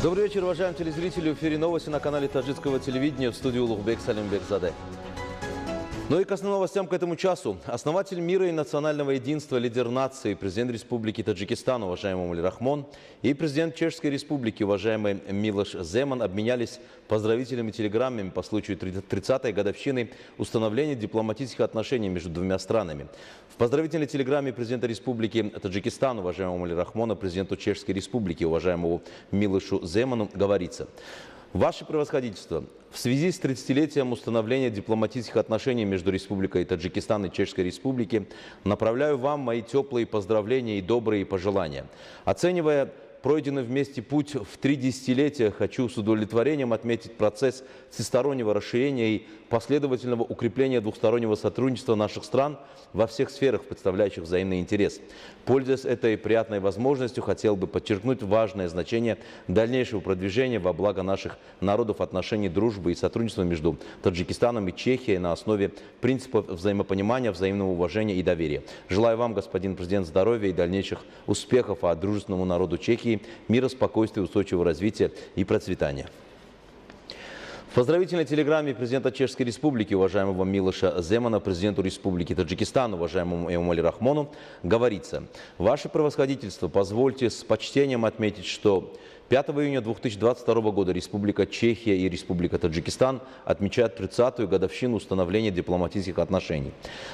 Добрый вечер, уважаемые телезрители. В эфире новости на канале таджикского телевидения, в студии Улугбек Салимбекзаде. Ну и к основным новостям к этому часу. Основатель мира и национального единства, лидер нации, президент Республики Таджикистан, уважаемый Эмомали Рахмон, и президент Чешской Республики, уважаемый Милош Земан, обменялись поздравительными телеграммами по случаю 30-й годовщины установления дипломатических отношений между двумя странами. В поздравительной телеграмме президента Республики Таджикистан, уважаемого Эмомали Рахмона, президенту Чешской Республики, уважаемому Милошу Земану, говорится: «Ваше превосходительство, в связи с 30-летием установления дипломатических отношений между Республикой Таджикистан и Чешской Республики направляю вам мои теплые поздравления и добрые пожелания. Оценивая пройденный вместе путь в 3 десятилетия, хочу с удовлетворением отметить процесс всестороннего расширения и последовательного укрепления двухстороннего сотрудничества наших стран во всех сферах, представляющих взаимный интерес. Пользуясь этой приятной возможностью, хотел бы подчеркнуть важное значение дальнейшего продвижения во благо наших народов отношений дружбы и сотрудничества между Таджикистаном и Чехией на основе принципов взаимопонимания, взаимного уважения и доверия. Желаю вам, господин президент, здоровья и дальнейших успехов, а дружественному народу Чехии мира, спокойствия, устойчивого развития и процветания». В поздравительной телеграмме президента Чешской Республики, уважаемого Милоша Земана, президенту Республики Таджикистан, уважаемому Эмомали Рахмону, говорится: «Ваше превосходительство, позвольте с почтением отметить, что 5 июня 2022 года Республика Чехия и Республика Таджикистан отмечают 30-ю годовщину установления дипломатических отношений.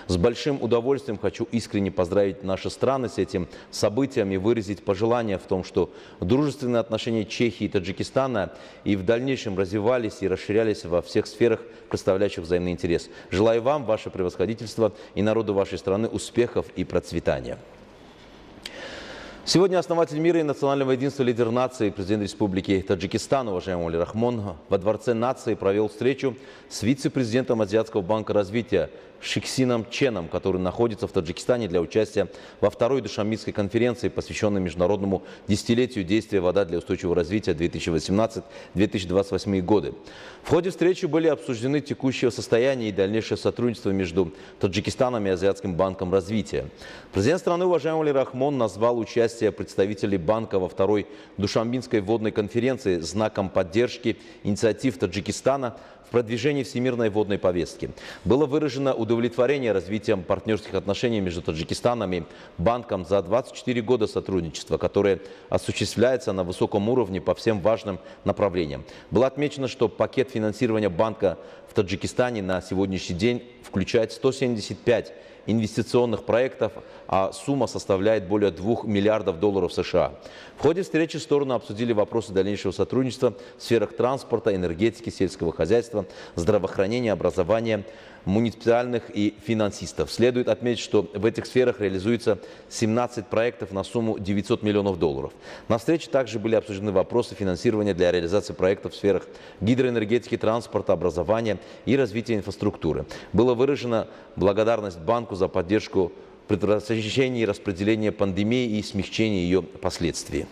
С большим удовольствием хочу искренне поздравить наши страны с этим событием и выразить пожелание в том, что дружественные отношения Чехии и Таджикистана и в дальнейшем развивались и расширялись во всех сферах, представляющих взаимный интерес. Желаю вам, ваше превосходительство, и народу вашей страны успехов и процветания». Сегодня основатель мира и национального единства, лидер нации, президент Республики Таджикистан, уважаемый Эмомали Рахмон, во Дворце нации провел встречу с вице-президентом Азиатского банка развития Шиксином Ченом, который находится в Таджикистане для участия во второй Душанбинской конференции, посвященной международному десятилетию действия «Вода для устойчивого развития» 2018-2028 годы. В ходе встречи были обсуждены текущее состояние и дальнейшее сотрудничество между Таджикистаном и Азиатским банком развития. Президент страны, уважаемый Эмомали Рахмон, назвал участие представителей банка во второй Душанбинской водной конференции знаком поддержки инициатив Таджикистана в продвижении всемирной водной повестки. Было выражено удовлетворение развитием партнерских отношений между Таджикистаном и банком за 24 года сотрудничества, которое осуществляется на высоком уровне по всем важным направлениям. Было отмечено, что пакет финансирования банка в Таджикистане на сегодняшний день включает 175 инвестиционных проектов, а сумма составляет более 2 миллиардов долларов США. В ходе встречи стороны обсудили вопросы дальнейшего сотрудничества в сферах транспорта, энергетики, сельского хозяйства, здравоохранения, образования, муниципальных и финансистов. Следует отметить, что в этих сферах реализуется 17 проектов на сумму 900 миллионов долларов. На встрече также были обсуждены вопросы финансирования для реализации проектов в сферах гидроэнергетики, транспорта, образования и развития инфраструктуры. Была выражена благодарность банку за поддержку предотвращения и распределения пандемии и смягчения ее последствий.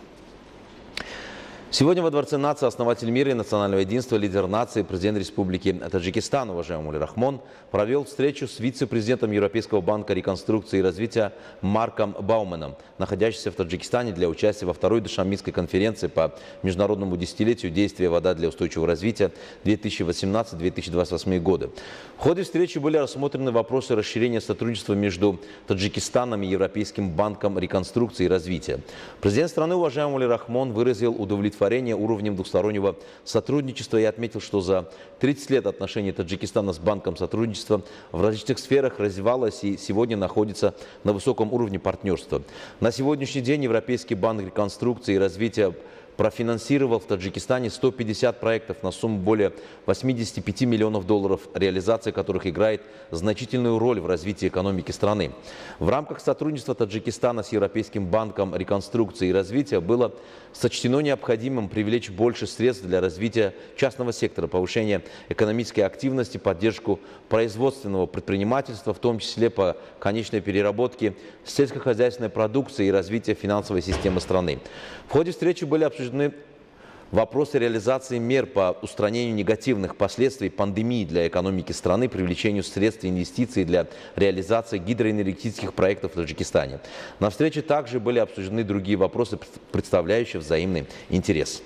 Сегодня во Дворце нации основатель мира и национального единства, лидер нации, президент Республики Таджикистан, уважаемый Эмомали Рахмон, провел встречу с вице-президентом Европейского банка реконструкции и развития Марком Бауменом, находящимся в Таджикистане для участия во второй Душанбинской конференции по международному десятилетию действия «Вода для устойчивого развития» 2018-2028 годы. В ходе встречи были рассмотрены вопросы расширения сотрудничества между Таджикистаном и Европейским банком реконструкции и развития. Президент страны, уважаемый Эмомали Рахмон, выразил удовлетворение уровнем двухстороннего сотрудничества и отметил, что за 30 лет отношений Таджикистана с банком сотрудничества в различных сферах развивалось и сегодня находится на высоком уровне партнерства. На сегодняшний день Европейский банк реконструкции и развития профинансировал в Таджикистане 150 проектов на сумму более 85 миллионов долларов, реализация которых играет значительную роль в развитии экономики страны. В рамках сотрудничества Таджикистана с Европейским банком реконструкции и развития было сочтено необходимым привлечь больше средств для развития частного сектора, повышения экономической активности, поддержку производственного предпринимательства, в том числе по конечной переработке сельскохозяйственной продукции и развития финансовой системы страны. В ходе встречи были обсуждены вопросы реализации мер по устранению негативных последствий пандемии для экономики страны, привлечению средств и инвестиций для реализации гидроэнергетических проектов в Таджикистане. На встрече также были обсуждены другие вопросы, представляющие взаимный интерес.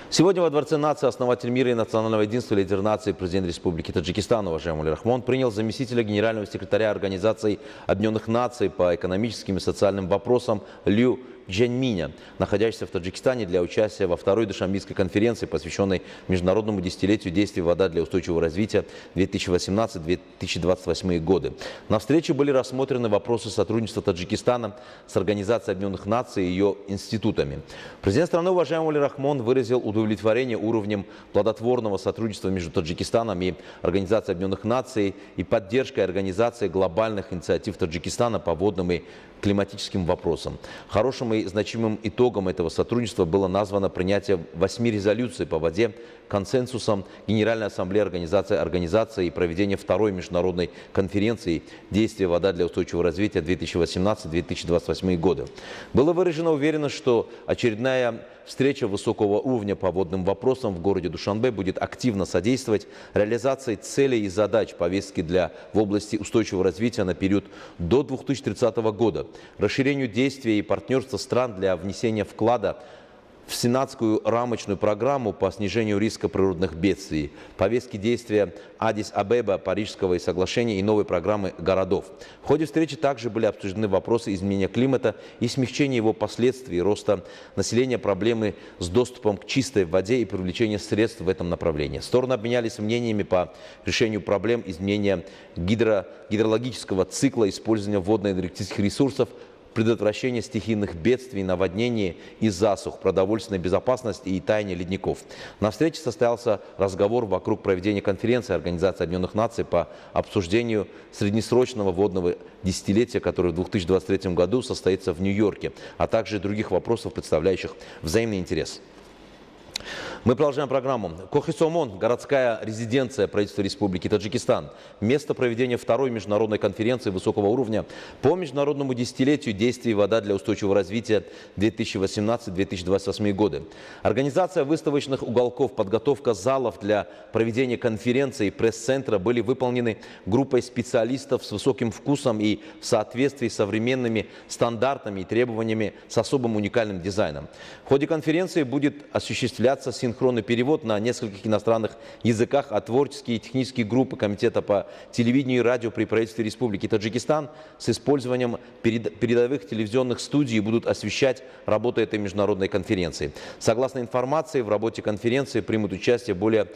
Сегодня во Дворце нации основатель мира и национального единства, лидер нации, президент Республики Таджикистан, уважаемый Эмомали Рахмон, принял заместителя генерального секретаря Организации Объединенных Наций по экономическим и социальным вопросам Лю Джаньминя, находящийся в Таджикистане для участия во второй Душанбейской конференции, посвященной Международному десятилетию действий «Вода для устойчивого развития» 2018-2028 годы. На встрече были рассмотрены вопросы сотрудничества Таджикистана с Организацией Объединенных Наций и ее институтами. Президент страны, уважаемый Эмомали Рахмон, выразил удовлетворение уровнем плодотворного сотрудничества между Таджикистаном и Организацией Объединенных Наций и поддержкой организации глобальных инициатив Таджикистана по водным и климатическим вопросам. Хорошим и значимым итогом этого сотрудничества было названо принятие 8 резолюций по воде консенсусом Генеральной Ассамблеи Организации и проведение второй международной конференции «Действия вода для устойчивого развития» 2018-2028 годы. Было выражена уверенность, что очередная встреча высокого уровня по водным вопросам в городе Душанбе будет активно содействовать реализации целей и задач повестки в области устойчивого развития на период до 2030 года, расширению действий и партнерства стран для внесения вклада в Сенатскую рамочную программу по снижению риска природных бедствий, повестки действия Аддис-Абеба, Парижского и соглашения и новой программы городов. В ходе встречи также были обсуждены вопросы изменения климата и смягчения его последствий, роста населения, проблемы с доступом к чистой воде и привлечения средств в этом направлении. Стороны обменялись мнениями по решению проблем изменения гидрологического цикла, использования водно-энергетических ресурсов, предотвращение стихийных бедствий, наводнений и засух, продовольственной безопасности и таяния ледников. На встрече состоялся разговор вокруг проведения конференции Организации Объединенных Наций по обсуждению среднесрочного водного десятилетия, который в 2023 году состоится в Нью-Йорке, а также других вопросов, представляющих взаимный интерес. Мы продолжаем программу. Кохи-Сомон, городская резиденция правительства Республики Таджикистан. Место проведения второй международной конференции высокого уровня по международному десятилетию действий «Вода для устойчивого развития» 2018-2028 годы. Организация выставочных уголков, подготовка залов для проведения конференции и пресс-центра были выполнены группой специалистов с высоким вкусом и в соответствии с современными стандартами и требованиями с особым уникальным дизайном. В ходе конференции будет осуществляться синхронный перевод на нескольких иностранных языках, а творческие и технические группы Комитета по телевидению и радио при правительстве Республики Таджикистан с использованием передовых телевизионных студий будут освещать работу этой международной конференции. Согласно информации, в работе конференции примут участие более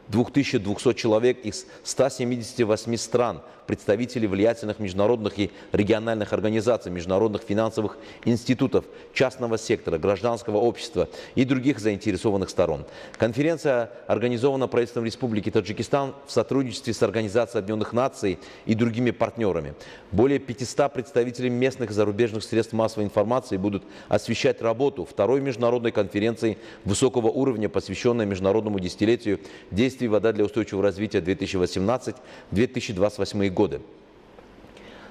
2200 человек из 178 стран, представителей влиятельных международных и региональных организаций, международных финансовых институтов, частного сектора, гражданского общества и других заинтересованных сторон. Конференция организована правительством Республики Таджикистан в сотрудничестве с Организацией Объединенных Наций и другими партнерами. Более 500 представителей местных и зарубежных средств массовой информации будут освещать работу второй международной конференции высокого уровня, посвященной международному десятилетию действий «Вода для устойчивого развития» 2018-2028 годы.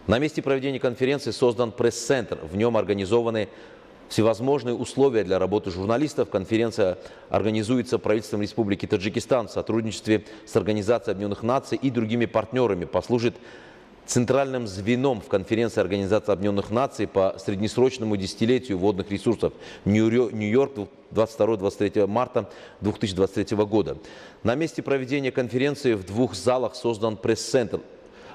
На месте проведения конференции создан пресс-центр. В нем организованы всевозможные условия для работы журналистов. Конференция организуется правительством Республики Таджикистан в сотрудничестве с Организацией Объединенных Наций и другими партнерами. Послужит центральным звеном в конференции Организации Объединенных Наций по среднесрочному десятилетию водных ресурсов Нью-Йорк 22-23 марта 2023 года. На месте проведения конференции в двух залах создан пресс-центр,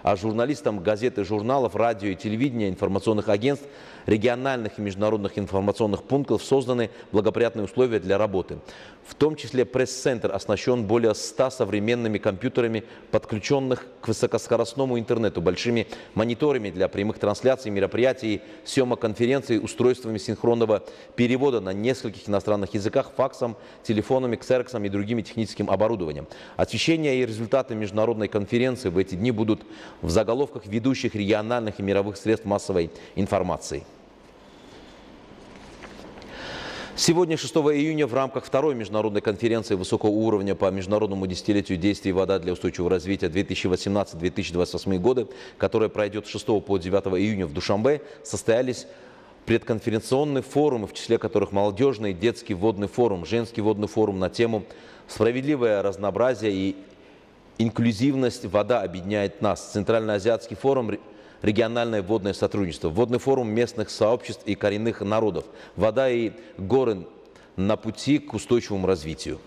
а журналистам газет и журналов, радио и телевидения, информационных агентств, региональных и международных информационных пунктов созданы благоприятные условия для работы. В том числе пресс-центр оснащен более 100 современными компьютерами, подключенных к высокоскоростному интернету, большими мониторами для прямых трансляций мероприятий, съемок конференций, устройствами синхронного перевода на нескольких иностранных языках, факсом, телефонами, ксероксом и другими техническим оборудованием. Освещение и результаты международной конференции в эти дни будут в заголовках ведущих региональных и мировых средств массовой информации. Сегодня, 6 июня, в рамках второй международной конференции высокого уровня по международному десятилетию действий «Вода для устойчивого развития» 2018-2028 годы, которая пройдет с 6 по 9 июня в Душанбе, состоялись предконференционные форумы, в числе которых молодежный и детский водный форум, женский водный форум на тему «Справедливое разнообразие и инклюзивность. Вода объединяет нас», Центральноазиатский форум «Региональное водное сотрудничество», водный форум местных сообществ и коренных народов, «Вода и горы на пути к устойчивому развитию.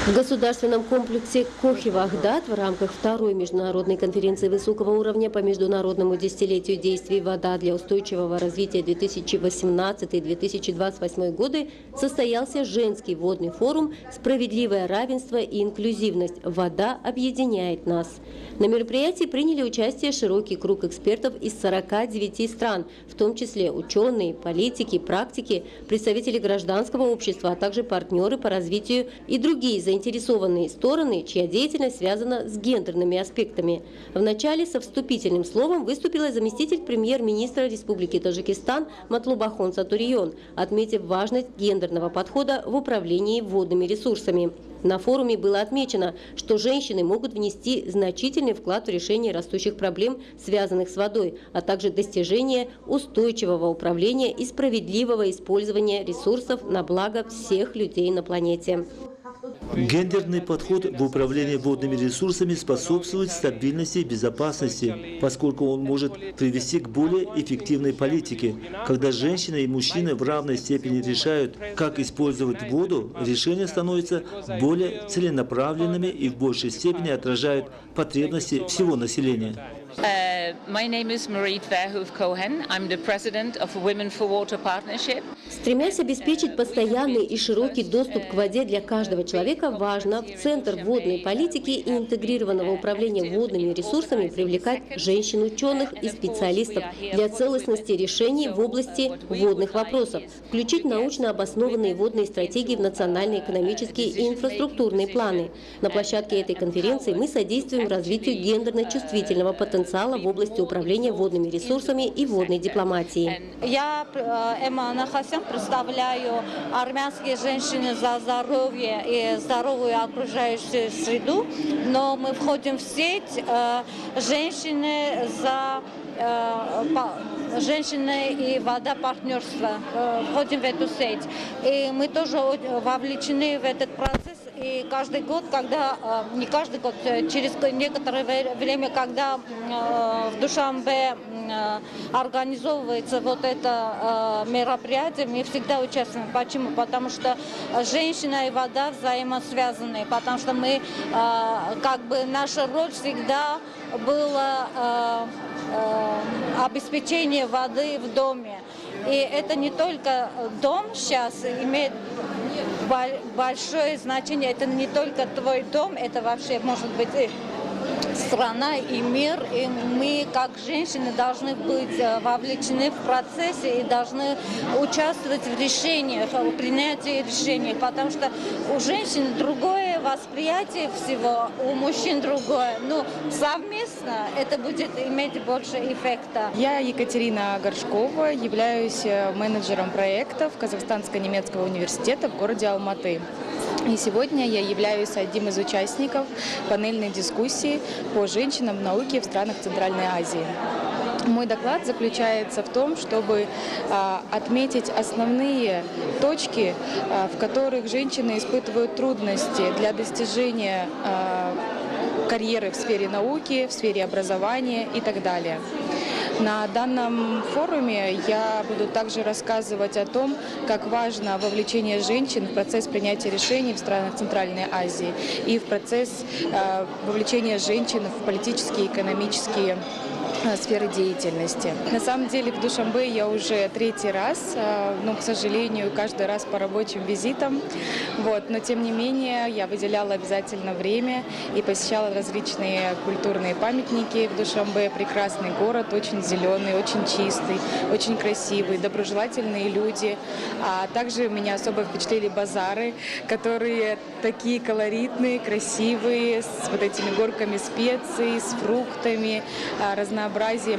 В государственном комплексе Кохи-Вагдад в рамках второй международной конференции высокого уровня по международному десятилетию действий «Вода для устойчивого развития 2018-2028 годы» состоялся женский водный форум «Справедливое равенство и инклюзивность. Вода объединяет нас». На мероприятии приняли участие широкий круг экспертов из 49 стран, в том числе ученые, политики, практики, представители гражданского общества, а также партнеры по развитию и другие заинтересованные стороны, чья деятельность связана с гендерными аспектами. Вначале со вступительным словом выступила заместитель премьер-министра Республики Таджикистан Матлубахон Сатурион, отметив важность гендерного подхода в управлении водными ресурсами. На форуме было отмечено, что женщины могут внести значительный вклад в решение растущих проблем, связанных с водой, а также достижение устойчивого управления и справедливого использования ресурсов на благо всех людей на планете. Гендерный подход в управлении водными ресурсами способствует стабильности и безопасности, поскольку он может привести к более эффективной политике. Когда женщины и мужчины в равной степени решают, как использовать воду, решения становятся более целенаправленными и в большей степени отражают потребности всего населения. My name is Marit Verhoef-Cohen. I'm the president of Women for Water Partnership. Стремясь обеспечить постоянный и широкий доступ к воде для каждого человека, важно в Центр водной политики и интегрированного управления водными ресурсами привлекать женщин-ученых и специалистов для целостности решений в области водных вопросов, включить научно обоснованные водные стратегии в национальные экономические и инфраструктурные планы. На площадке этой конференции мы содействуем развитию гендерно-чувствительного потенциала в области управления водными ресурсами и водной дипломатии. Я, Эмма Нахасян, представляю армянские женщины за здоровье и здоровую окружающую среду, но мы входим в сеть женщины и вода партнерства, входим в эту сеть. И мы тоже вовлечены в этот процесс. И каждый год, не каждый год, через некоторое время, когда в Душанбе организовывается вот это мероприятие, мы всегда участвуем. Почему? Потому что женщина и вода взаимосвязаны, потому что мы, наша роль всегда была обеспечение воды в доме. И это не только дом сейчас имеет большое значение, это не только твой дом, это вообще может быть и страна, и мир, и мы, как женщины, должны быть вовлечены в процессе и должны участвовать в решениях, в принятии решений, потому что у женщин другое восприятие всего, у мужчин другое. Но совместно это будет иметь больше эффекта. Я Екатерина Горшкова, являюсь менеджером проектов Казахстанско-немецкого университета в городе Алматы. И сегодня я являюсь одним из участников панельной дискуссии по женщинам в науке в странах Центральной Азии. Мой доклад заключается в том, чтобы отметить основные точки, в которых женщины испытывают трудности для достижения карьеры в сфере науки, в сфере образования и так далее. На данном форуме я буду также рассказывать о том, как важно вовлечение женщин в процесс принятия решений в странах Центральной Азии и в процесс вовлечения женщин в политические и экономические сферы деятельности. На самом деле в Душанбе я уже третий раз, но, к сожалению, каждый раз по рабочим визитам. Но, тем не менее, я выделяла обязательно время и посещала различные культурные памятники в Душанбе. Прекрасный город, очень зеленый, очень чистый, очень красивый, доброжелательные люди. А также меня особо впечатлили базары, которые такие колоритные, красивые, с вот этими горками специй, с фруктами, разнообразием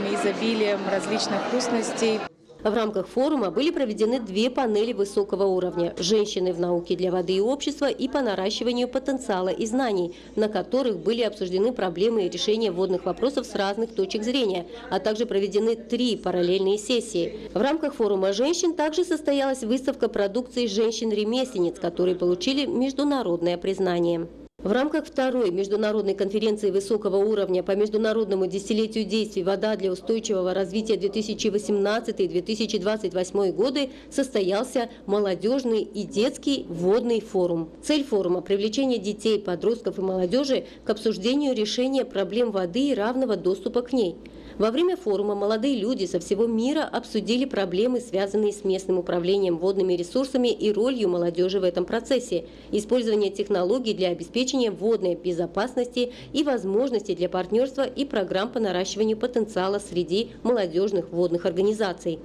и изобилием различных вкусностей. В рамках форума были проведены 2 панели высокого уровня «Женщины в науке для воды и общества» и по наращиванию потенциала и знаний, на которых были обсуждены проблемы и решения водных вопросов с разных точек зрения, а также проведены 3 параллельные сессии. В рамках форума женщин также состоялась выставка продукции женщин-ремесленниц, которые получили международное признание. В рамках второй международной конференции высокого уровня по международному десятилетию действий «Вода для устойчивого развития 2018-2028 годы» состоялся молодежный и детский водный форум. Цель форума – привлечение детей, подростков и молодежи к обсуждению решения проблем воды и равного доступа к ней. Во время форума молодые люди со всего мира обсудили проблемы, связанные с местным управлением водными ресурсами и ролью молодежи в этом процессе, использование технологий для обеспечения водной безопасности и возможностей для партнерства и программ по наращиванию потенциала среди молодежных водных организаций.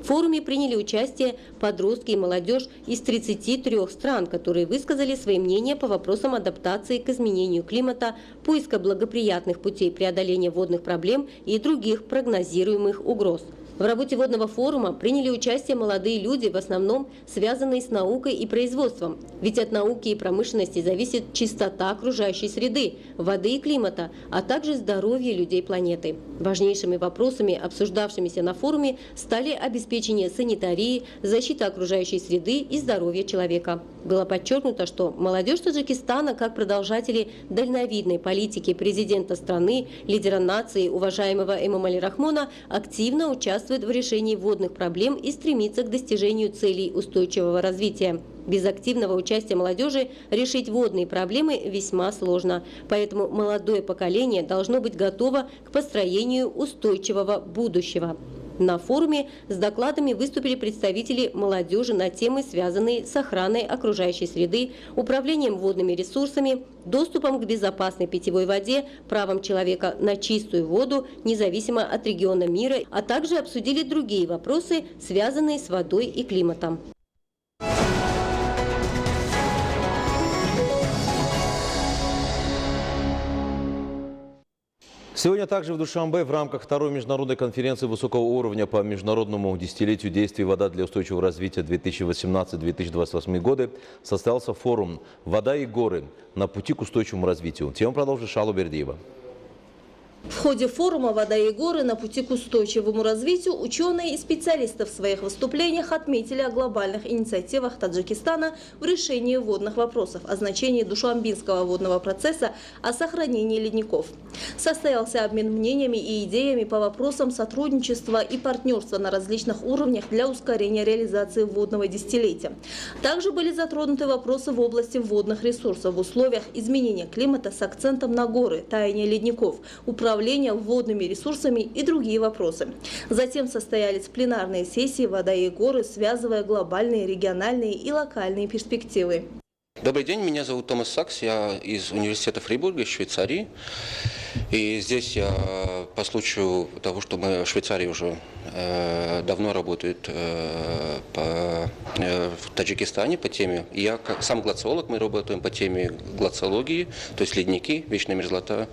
В форуме приняли участие подростки и молодежь из 33 стран, которые высказали свои мнения по вопросам адаптации к изменению климата, поиска благоприятных путей преодоления водных проблем и других прогнозируемых угроз. В работе водного форума приняли участие молодые люди, в основном связанные с наукой и производством. Ведь от науки и промышленности зависит чистота окружающей среды, воды и климата, а также здоровье людей планеты. Важнейшими вопросами, обсуждавшимися на форуме, стали обеспечение санитарии, защита окружающей среды и здоровья человека. Было подчеркнуто, что молодежь Таджикистана, как продолжатели дальновидной политики президента страны, лидера нации, уважаемого Эмомали Рахмона, активно участвует в решении водных проблем и стремится к достижению целей устойчивого развития. Без активного участия молодежи решить водные проблемы весьма сложно. Поэтому молодое поколение должно быть готово к построению устойчивого будущего. На форуме с докладами выступили представители молодежи на темы, связанные с охраной окружающей среды, управлением водными ресурсами, доступом к безопасной питьевой воде, правом человека на чистую воду, независимо от региона мира, а также обсудили другие вопросы, связанные с водой и климатом. Сегодня также в Душанбе в рамках второй международной конференции высокого уровня по международному десятилетию действий «Вода для устойчивого развития 2018-2028 годы» состоялся форум «Вода и горы. На пути к устойчивому развитию». Тему продолжит Шало Бердиева. В ходе форума «Вода и горы. На пути к устойчивому развитию» ученые и специалисты в своих выступлениях отметили о глобальных инициативах Таджикистана в решении водных вопросов, о значении Душанбинского водного процесса, о сохранении ледников. Состоялся обмен мнениями и идеями по вопросам сотрудничества и партнерства на различных уровнях для ускорения реализации водного десятилетия. Также были затронуты вопросы в области водных ресурсов в условиях изменения климата с акцентом на горы, таяние ледников, управления водными ресурсами и другие вопросы. Затем состоялись пленарные сессии «Вода и горы», связывая глобальные, региональные и локальные перспективы. Добрый день, меня зовут Томас Сакс, я из университета Фрибурга, Швейцарии. И здесь я по случаю того, что мы в Швейцарии уже давно работают в Таджикистане по теме. Я как сам глациолог, мы работаем по теме глациологии, то есть ледники, вечная мерзлота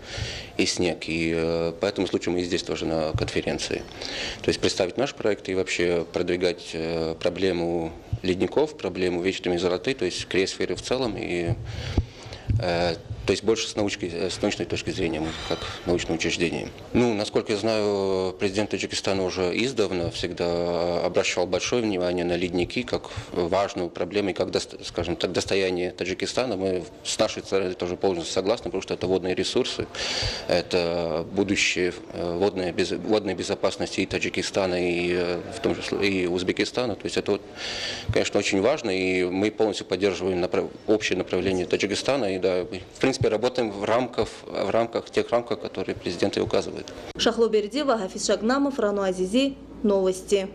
и снег. И по этому случаю мы здесь тоже на конференции. То есть представить наш проект и вообще продвигать проблему ледников, проблему вечной мерзлоты, то есть криосферы в целом и то есть больше с научной точки зрения, мы как научное учреждение. Ну, насколько я знаю, президент Таджикистана уже издавна всегда обращал большое внимание на ледники как важную проблему, и как, скажем так, достояние Таджикистана. Мы с нашей стороны тоже полностью согласны, потому что это водные ресурсы, это будущее водной безопасности и Таджикистана, и в том числе и Узбекистана. То есть это, конечно, очень важно, и мы полностью поддерживаем общее направление Таджикистана, и да, в принципе, работаем в рамках тех рамков, которые президент и указывает. Шахло Бердиева, Хафиз Шагнамов, Рану Азизи. Новости.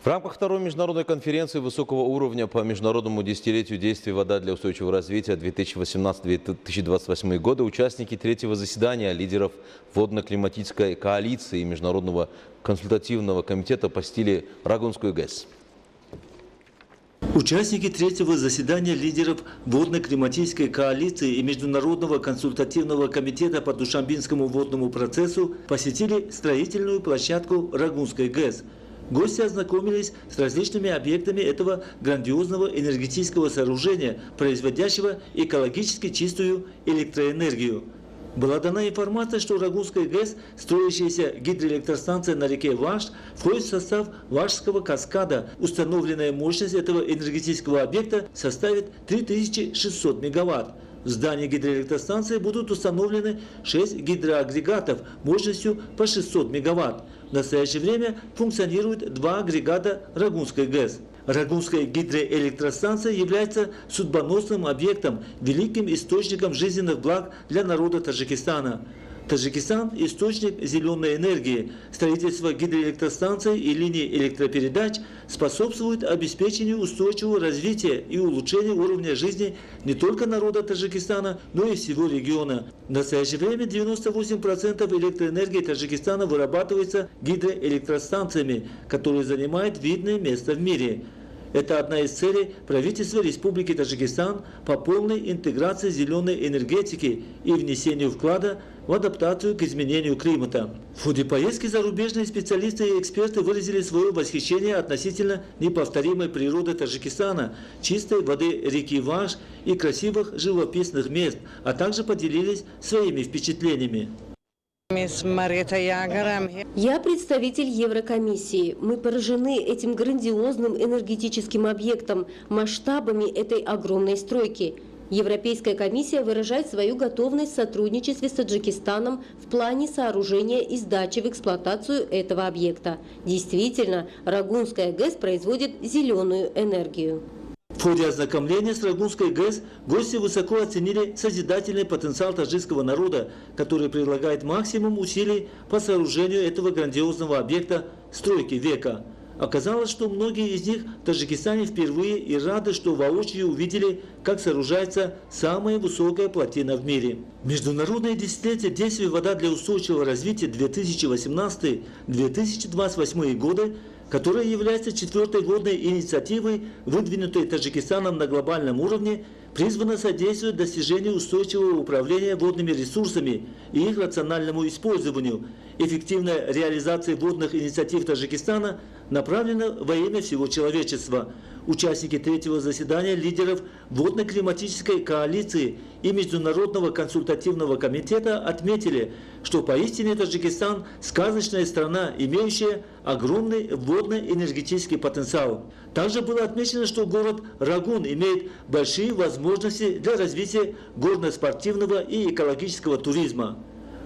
В рамках второй международной конференции высокого уровня по международному десятилетию действий «Вода для устойчивого развития 2018-2028 годы» участники третьего заседания лидеров водно-климатической коалиции и Международного консультативного комитета посетили Рагунскую ГЭС. Участники третьего заседания лидеров водно-климатической коалиции и Международного консультативного комитета по Душанбинскому водному процессу посетили строительную площадку Рагунской ГЭС. Гости ознакомились с различными объектами этого грандиозного энергетического сооружения, производящего экологически чистую электроэнергию. Была дана информация, что Рагунская ГЭС, строящаяся гидроэлектростанция на реке Ваш, входит в состав Вашского каскада. Установленная мощность этого энергетического объекта составит 3600 мегаватт. В здании гидроэлектростанции будут установлены 6 гидроагрегатов мощностью по 600 мегаватт. В настоящее время функционируют 2 агрегата Рагунской ГЭС. Рагунская гидроэлектростанция является судьбоносным объектом, великим источником жизненных благ для народа Таджикистана. Таджикистан – источник зеленой энергии. Строительство гидроэлектростанций и линий электропередач способствует обеспечению устойчивого развития и улучшению уровня жизни не только народа Таджикистана, но и всего региона. В настоящее время 98% электроэнергии Таджикистана вырабатывается гидроэлектростанциями, которые занимают видное место в мире. Это одна из целей правительства Республики Таджикистан по полной интеграции зеленой энергетики и внесению вклада в адаптацию к изменению климата. В ходе поездки зарубежные специалисты и эксперты выразили свое восхищение относительно неповторимой природы Таджикистана, чистой воды реки Ваш и красивых живописных мест, а также поделились своими впечатлениями. Я представитель Еврокомиссии. Мы поражены этим грандиозным энергетическим объектом, масштабами этой огромной стройки. Европейская комиссия выражает свою готовность в сотрудничестве с Таджикистаном в плане сооружения и сдачи в эксплуатацию этого объекта. Действительно, Рагунская ГЭС производит зеленую энергию. В ходе ознакомления с Рагунской ГЭС гости высоко оценили созидательный потенциал таджикского народа, который прилагает максимум усилий по сооружению этого грандиозного объекта стройки века. Оказалось, что многие из них в Таджикистане впервые и рады, что воочию увидели, как сооружается самая высокая плотина в мире. Международное десятилетие действий «Вода для устойчивого развития» 2018-2028 годы, которая является 4-й водной инициативой, выдвинутой Таджикистаном на глобальном уровне, призвана содействовать достижению устойчивого управления водными ресурсами и их рациональному использованию. Эффективная реализация водных инициатив Таджикистана направлена во имя всего человечества. Участники 3-го заседания лидеров водно-климатической коалиции и Международного консультативного комитета отметили, что поистине Таджикистан – сказочная страна, имеющая огромный водно-энергетический потенциал. Также было отмечено, что город Рагун имеет большие возможности для развития горно-спортивного и экологического туризма.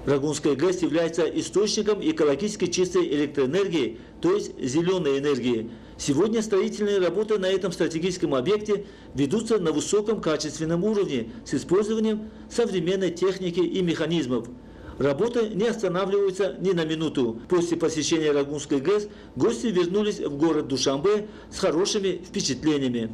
Рагунская ГЭС является источником экологически чистой электроэнергии, то есть зеленой энергии. Сегодня строительные работы на этом стратегическом объекте ведутся на высоком качественном уровне с использованием современной техники и механизмов. Работы не останавливаются ни на минуту. После посещения Рагунской ГЭС гости вернулись в город Душанбе с хорошими впечатлениями.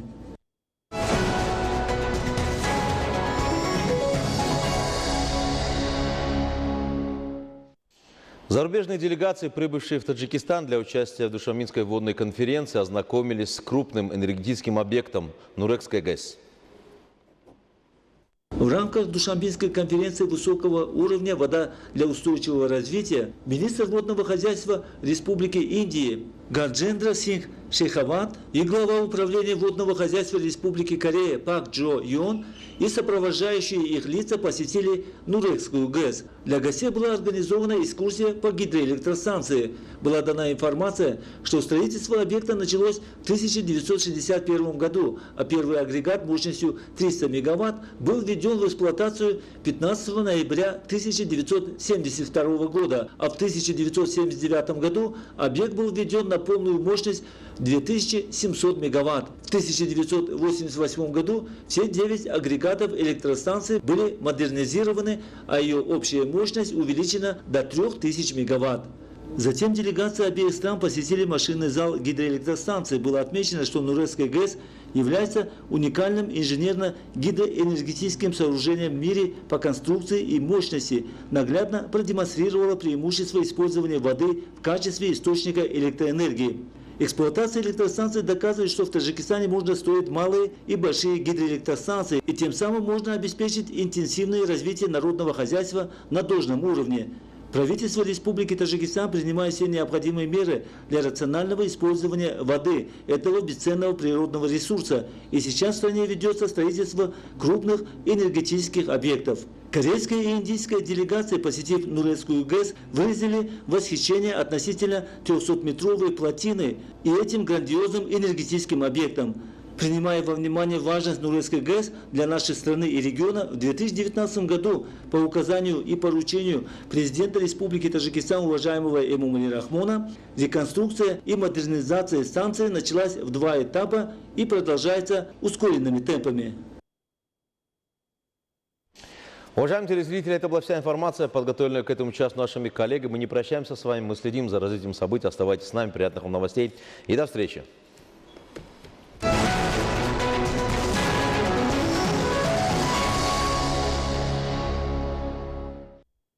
Зарубежные делегации, прибывшие в Таджикистан для участия в Душанбинской водной конференции, ознакомились с крупным энергетическим объектом Нурекской ГЭС. В рамках Душанбинской конференции высокого уровня «Вода для устойчивого развития» министр водного хозяйства Республики Индии Гарджендра Сингх Шехават и глава управления водного хозяйства Республики Корея Пак Джо Йон и сопровождающие их лица посетили Нурекскую ГЭС. Для гостей была организована экскурсия по гидроэлектростанции. Была дана информация, что строительство объекта началось в 1961 году, а первый агрегат мощностью 300 мегаватт был введен в эксплуатацию 15 ноября 1972 года, а в 1979 году объект был введен на полную мощность 2700 мегаватт. В 1988 году все 9 агрегатов электростанции были модернизированы, а ее общая мощность увеличена до 3000 мегаватт. Затем делегации обеих стран посетили машинный зал гидроэлектростанции. Было отмечено, что Нурекская ГЭС является уникальным инженерно-гидроэнергетическим сооружением в мире по конструкции и мощности, наглядно продемонстрировала преимущество использования воды в качестве источника электроэнергии. Эксплуатация электростанций доказывает, что в Таджикистане можно строить малые и большие гидроэлектростанции, и тем самым можно обеспечить интенсивное развитие народного хозяйства на должном уровне. Правительство Республики Таджикистан принимает все необходимые меры для рационального использования воды, этого бесценного природного ресурса. И сейчас в стране ведется строительство крупных энергетических объектов. Корейская и индийская делегации, посетив Нурецкую ГЭС, выразили восхищение относительно 300-метровой плотины и этим грандиозным энергетическим объектом. Принимая во внимание важность Нурецкой ГЭС для нашей страны и региона, в 2019 году по указанию и поручению президента Республики Таджикистан уважаемого Эмомали Рахмона реконструкция и модернизация станции началась в 2 этапа и продолжается ускоренными темпами. Уважаемые телезрители, это была вся информация, подготовленная к этому часу нашими коллегами. Мы не прощаемся с вами, мы следим за развитием событий. Оставайтесь с нами, приятных вам новостей и до встречи.